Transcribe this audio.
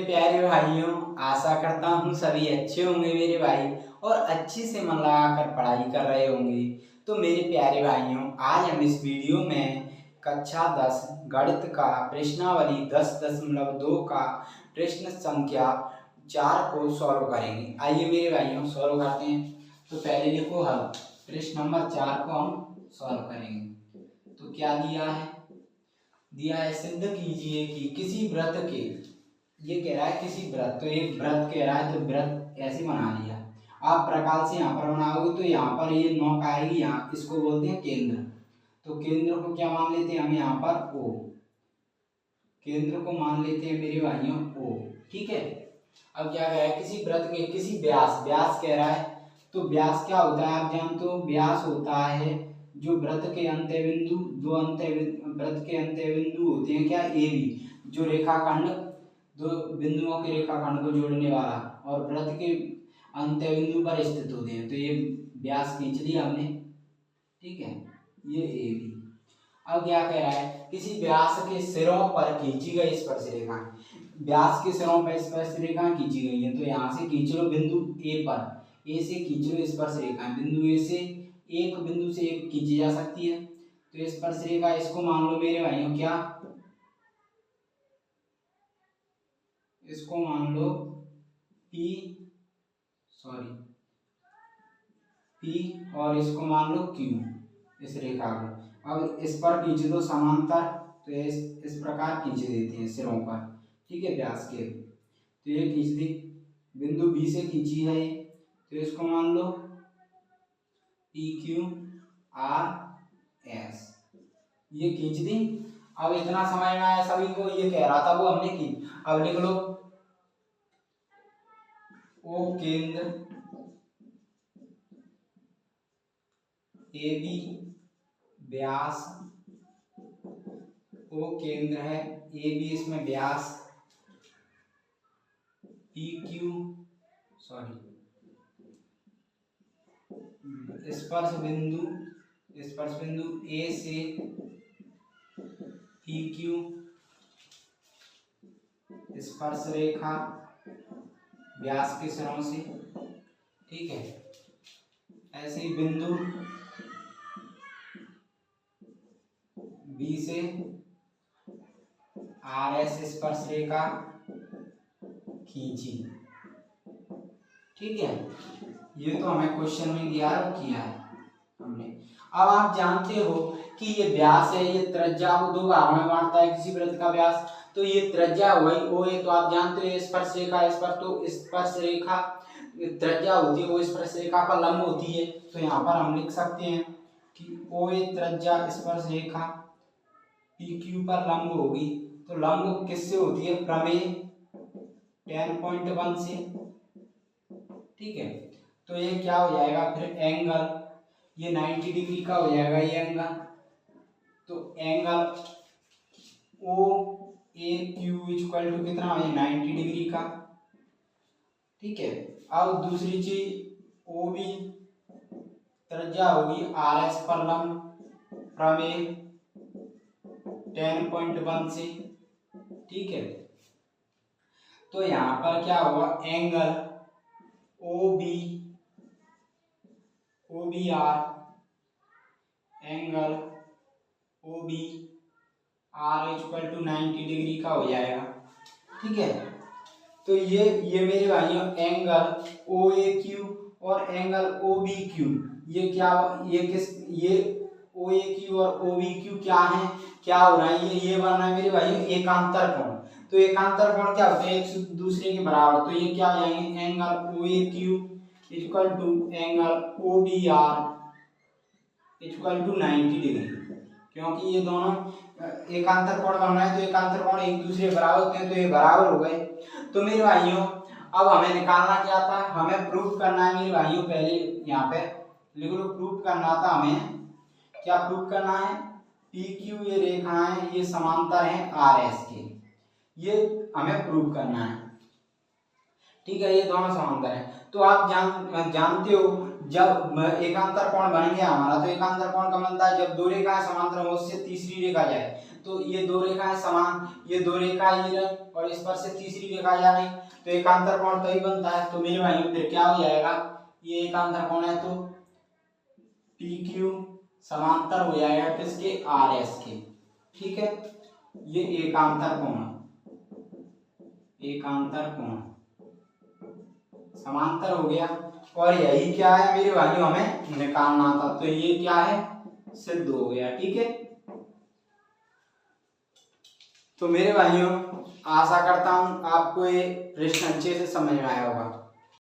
प्यारे भाइयों, आशा करता हूँ सभी अच्छे होंगे मेरे भाई और अच्छे से मन लगाकर पढ़ाई कर रहे होंगे। तो मेरे प्यारे भाइयों, आज हम इस वीडियो में कक्षा 10 गणित का प्रश्नावली 10.2 का प्रश्न संख्या 4 को सॉल्व करेंगे। आइए मेरे भाइयों सॉल्व करते हैं। तो पहले लिखो हल। प्रश्न नंबर 4 को हम सॉल्व करेंगे। तो क्या दिया है सिद्ध कीजिए कि किसी व्रत के, ये कह रहा है किसी व्रत, तो एक व्रत कह रहा है तो व्रत ऐसे बना लिया। आप प्रकार से यहाँ पर बनाओगे तो यहाँ पर ये नोक आएगी, यहाँ इसको बोलते हैं केंद्र। तो केंद्र को क्या मान लेते हैं हम यहाँ पर ओ, केंद्र को मान लेते हैं मेरे भाइयों ओ। ठीक है। अब क्या कह रहा है किसी व्रत के किसी व्यास, व्यास कह रहा है तो व्यास क्या होता है आप जानते हो, व्यास होता है जो व्रत के अंत्य बिंदु, व्रत के अंत्य बिंदु होते हैं क्या, ए बी, जो रेखाखंड दो बिंदुओं के रेखाखंड को जोड़ने वाला और व्रत के अंत्य बिंदु पर स्थित होते हैं। तो ये व्यास खींच लिया हमने। ठीक है, ये ए बी। अब क्या कह रहा है किसी व्यास के सिरों पर खींची गई स्पर्श रेखा, व्यास के सिरों पर स्पर्श रेखा खींची गई है। तो यहाँ से खींच लो बिंदु ए पर, ए से खींच लो स्पर्श रेखा, बिंदु ए से एक बिंदु से एक खींची जा सकती है। तो स्पर्श रेखा इसको मान लो मेरे भाइयों क्या, इसको मान लो P और इसको मान लो Q, इस रेखा को। अब इस पर खींच दो समांतर, तो इस प्रकार खींच देते हैं सिरों पर। ठीक है, व्यास के। तो ये खींच दी, बिंदु B से खींची है ये, तो इसको मान लो PQRS, ये खींच दी। अब इतना समझ में आया सभी को, ये कह रहा था वो हमने की। अब लिख लो ओ केंद्र ए बी व्यास, ओ केंद्र है ए बी, इसमें व्यास पी क्यू स्पर्श बिंदु ए से पी क्यू स्पर्श रेखा व्यास के सिरों से। ठीक है, ऐसे ही बिंदु बी से आर एस स्पर्श रेखा खींची। ठीक है, ये तो हमें क्वेश्चन में दिया है, किया है हमने। अब आप जानते हो कि ये व्यास है, ये त्रिज्या को दो भागों में बांटता है किसी वृत्त का व्यास। तो ये त्रिज्या वही ओ है, तो आप जानते हो स्पर्श रेखा इस पर, तो स्पर्श रेखा त्रिज्या होती है वो स्पर्श रेखा पर लंब होती है। तो यहाँ पर हम लिख सकते हैं कि ओ ए त्रिज्या स्पर्श रेखा पी क्यू पर लंब होगी। तो लंब किससे होती है, प्रमेय 10.1 से। ठीक है, तो ये क्या हो जाएगा फिर एंगल, ये 90 डिग्री का हो जाएगा ये एंगल। तो angle O A Q equal to कितना है, 90 डिग्री का। ठीक है, अब दूसरी चीज ओ बी त्रिज्या होगी आर एस पर लंब, प्रमेय 10.1 से। ठीक है, तो यहाँ पर क्या होगा angle O B R, angle O B R equal to 90 degree का हो जाएगा। ठीक है, तो ये मेरे भाइयों एंगल ओ ए क्यू और एंगल ओ बी क्यू, ये क्या, ये ओ ए क्यू और ओ बी क्यू क्या है, क्या हो रहा है, ये बन रहा है मेरे भाइयों एकांतर कोण। तो एकांतर कोण क्या होते हैं, एक दूसरे के बराबर। तो ये क्या हो जाएंगे angle O A Q equal to angle O B R equal to 90 degree, क्योंकि ये दोनों एकांतर कोण बन रहा है। तो एकांतर कोण एक दूसरे बराबर होते हैं, तो ये बराबर हो गए। तो मेरे भाइयों अब हमें निकालना क्या था, हमें प्रूफ करना है मेरे भाइयों। पहले यहाँ पे लिख लो, प्रूफ करना था हमें, क्या प्रूफ करना है, पी क्यू ये रेखाएं ये समांतर हैं आर एस के, ये हमें प्रूफ करना है। ठीक है, ये दोनों समांतर हैं। तो आप जानते हो जब एकांतर कोण बन गया हमारा, तो एकांतर कोण कब बनता है, जब दो रेखाएं समांतर हो उससे तीसरी रेखा जाए। तो ये दो रेखाएं समान, ये दो रेखाएं ये रही और इस पर से तीसरी रेखा जा रही, तो एकांतर कोण तभी बनता है। तो मेरे भाइयों फिर क्या हो जाएगा, ये एकांतर कोण है तो PQ समांतर हो जाएगा किसके, RS के। ठीक है, ये एकांतर कोण समांतर हो गया। और यही क्या है मेरे भाइयों हमें निकालना था, तो ये क्या है, सिद्ध हो गया। ठीक है, तो मेरे भाइयों आशा करता हूं आपको ये प्रश्न अच्छे से समझ में आया होगा।